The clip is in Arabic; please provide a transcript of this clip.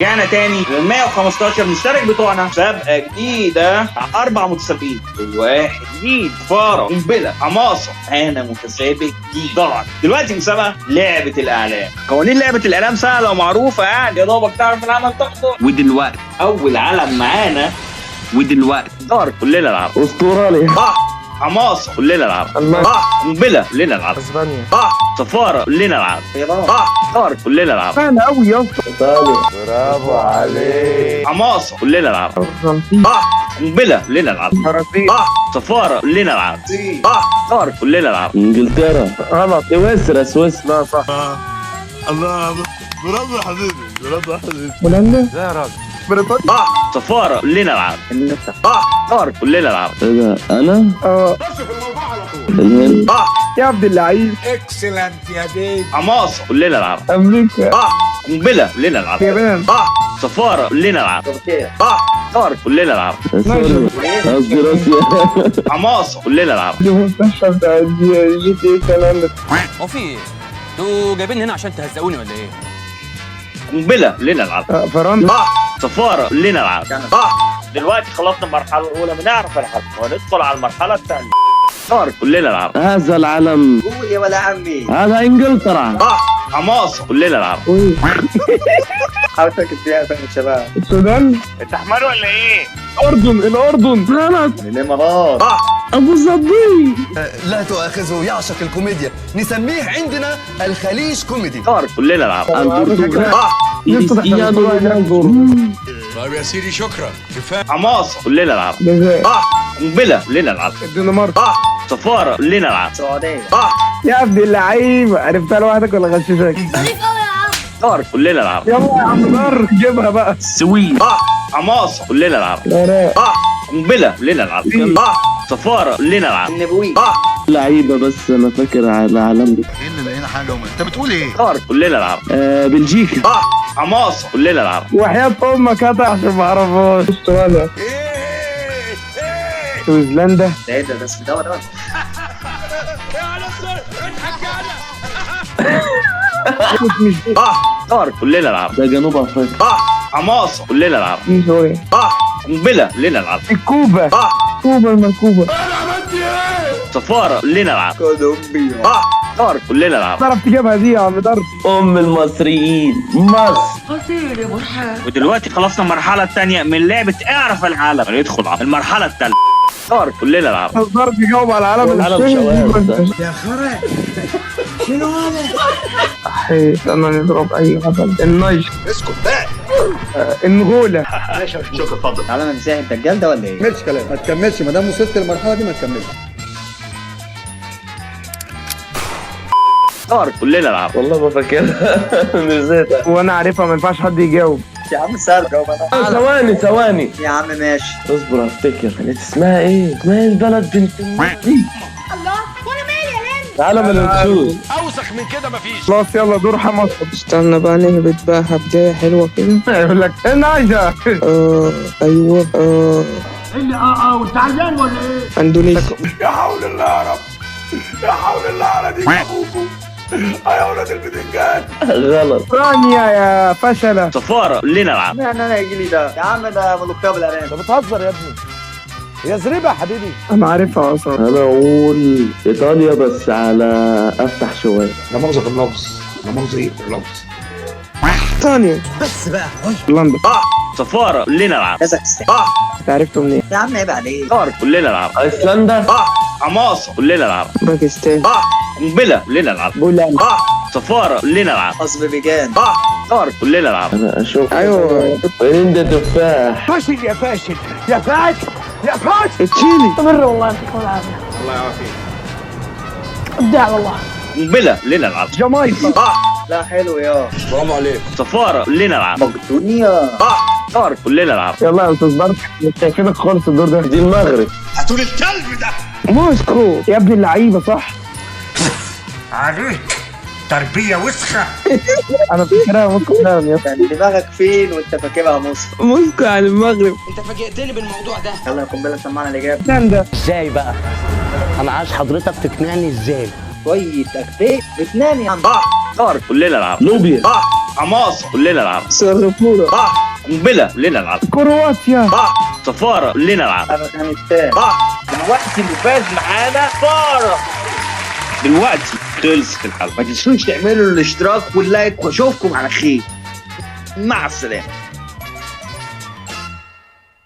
رجعنا تاني لل 115 مشترك بتوعنا، مسابقة جديدة مع 4 متسابقين وواحد جديد، فارة، قنبلة، حماصة. أنا متسابق جديد طبعا. دلوقتي مسابقة لعبة الإعلام. قوانين لعبة الإعلام سهلة ومعروفة، يعني يا دوبك تعرف العمل تحضر. ودلوقتي أول علم معانا، دار كلنا نلعب. استراليا. صح. حماصة كلنا نلعب. صح. قنبلة كلنا نلعب. اسبانيا. صح. سفارة كلنا نلعب. صح. دار كلنا نلعب. سهل قوي يا اسطى. ايطاليا. برافو عليك. حماصة كلنا نلعب. ارجنتين. صح. قنبلة كلنا نلعب. برازيل. صح. سفارة كلنا نلعب. صح. دار كلنا نلعب. انجلترا. غلط. سويسرا. لا صح. الله برافو يا حبيبي، برافو يا حبيبي. هولندا. لا يا راجل. بريطانيا. صح. سفارة كلنا نلعب. صح. دار كلنا نلعب. ايه ده؟ انا؟ الهند. صح. يا عبد اللعيب. اكسلنت يا بيبي. حماصة كلنا نلعب. امريكا. صح. قنبلة كلنا نلعب. اليابان. صح. سفارة كلنا نلعب. صح. دار كلنا نلعب. سوريا. قصدي روسيا. حماصة كلنا نلعب. دي مستشفى بتاع جي تي اي سان اندريس. هو في ايه؟ انتوا جايبيني هنا عشان تهزقوني ولا ايه؟ قنبلة كلنا نلعب. فرنسا. صح. سفارة كلنا نلعب. صح. دلوقتي خلصنا المرحلة الأولى، بنعرف الحل وندخل على المرحلة الثانية. دار كلنا نلعب. هذا العلم. قول يا ولا عمي. هذا انجلترا. صح. حماصة كلنا نلعب. حاول تركز فيها يا شباب. السودان. انت حمار ولا ايه؟ الاردن. غلط. الامارات. صح. ابو ظبي. لا تؤاخذه، يعشق الكوميديا، نسميه عندنا الخليج كوميدي. دار كلنا نلعب. البرتغال. صح. كريستيانو رونالدو. طيب يا سيدي شكرا، كفايه. حماصة كلنا نلعب. الجزائر. صح. قنبلة كلنا نلعب. الدنمارك. صح. سفارة كلنا نلعب. السعودية. صح. يا عبد اللعيب، عرفتها لوحدك ولا غششك؟ دار كلنا نلعب. يلا يا عم دار جيبها بقى. السويد. صح. حماصة كلنا نلعب. العراق. صح. قنبلة كلنا نلعب. صح. سفارة كلنا نلعب. النبوي. صح. لعيبه بس انا فاكر على العالم دي. ايه اللي لقينا حاجه انت بتقول ايه؟ دار كلنا نلعب. بلجيكا. صح. حماصة كلنا نلعب. وحياة امك هاتها عشان ما اعرفهاش. استراليا. سويسرا. ده ده اسم دولة. مش صح. دار كلنا نلعب. ده جنوب افريقيا. صح. حماصة كلنا نلعب. دي سوريا. صح. قنبلة كلنا نلعب. الكوبا. صح. كوبا المنكوبة. سفارة كلنا نلعب. كولومبيا. صح. دار كلنا نلعب. تعرف تجيبها دي يا عم دار. المصريين. مصر. ودلوقتي خلصنا المرحلة الثانية من لعبة اعرف العالم، هندخل على المرحلة الثالثة. دار كلنا نلعب. هزار تجاوب على العالم يا خرا. شنو هذا؟ استنى نضرب اي غزل. النيجر. اسكت بقى. النغولة. شكرا، اتفضل. تعالى مسيح الدجال ده ولا ايه؟ ما تكملش كلام، ما تكملش، ما دام وصلت للمرحله دي ما تكملش. دار كلنا نلعب. والله ما فاكرها. نسيتها. وانا عارفها، ما ينفعش حد يجاوب. يا عم سهل جاوب انا. ثواني. يا عم ماشي. اصبر افتكر. كانت اسمها ايه؟ اسمها البلد بنت دي. الله وانا مالي يا هند. تعالى من الخصوص. اوسخ من كده مفيش. خلاص يلا دور حمص. استنى بقى نهبط بقى بداية حلوة كده. يقول لك النيجر. ايوه. اللي وانت عيان ولا ايه؟ اندونيسيا. يا حول الله يا رب، يا حول الله على ديك ابوكم. يا ولاد البتنجان. غلط. اوكرانيا يا فشلة. سفارة كلنا نلعب. لا انا يجي لي ده. يا عم ده ملوكيه بالارانب. انت بتهزر يا ابني، يا زريبه يا حبيبي. انا عارفها اصلا. انا اقول ايطاليا بس على افتح شوية. لا مؤاخذة في اللفظ، لا مؤاخذة ايه في اللفظ. ثانية. بس بقى هولندا. صح. سفارة كلنا نلعب. كازاخستان. صح. انت عرفته منين؟ يا عم عيب عليك. دار كلنا نلعب. ايسلندا. صح. حماصة كلنا نلعب. باكستان. صح. قنبلة كلنا نلعب. بولندا. صح. سفارة كلنا نلعب. اذربيجان. صح. دار كلنا نلعب. انا اشوف. ايوه. هند تفاح. فاشل يا فاشل يا فاشل يا فاشل. تشيلي. استمر والله يعطيك العافيه. الله يعافيك. ابداع والله. قنبلة كلنا نلعب. جامايكا. صح. لا حلو يا. برافو عليك. سفارة كلنا نلعب. مقدونيا. صح. دار كلنا نلعب. يلا يا استاذ برك، مش شايفينك خالص الدور ده. دي المغرب. هاتولي الكلب ده. موسكو. يا ابن اللعيبه صح. عليك تربيه وسخه. انا فاكرها موسكو فعلا يا اسطى. يعني دماغك فين وانت فاكرها مصر؟ موسكو على المغرب. انت فاجئتني بالموضوع ده. يلا يا قنبله سمعنا الاجابه. هولندا. ازاي بقى؟ انا عايز حضرتك تقنعني ازاي؟ شويه تكتيك بتنام يا عم. صح. دار كلنا نلعب. لوبيا. صح. حماصه كلنا العرب. سنغافورة. صح. قنبله كلنا العرب. كرواتيا. صح. سفاره كلنا العرب. افغانستان. صح. دلوقتي اللي فاز معانا سفاره. دلوقتي خلصت الحلقه، ما تنسوش تعملوا الاشتراك واللايك واشوفكم على خير. مع السلامه.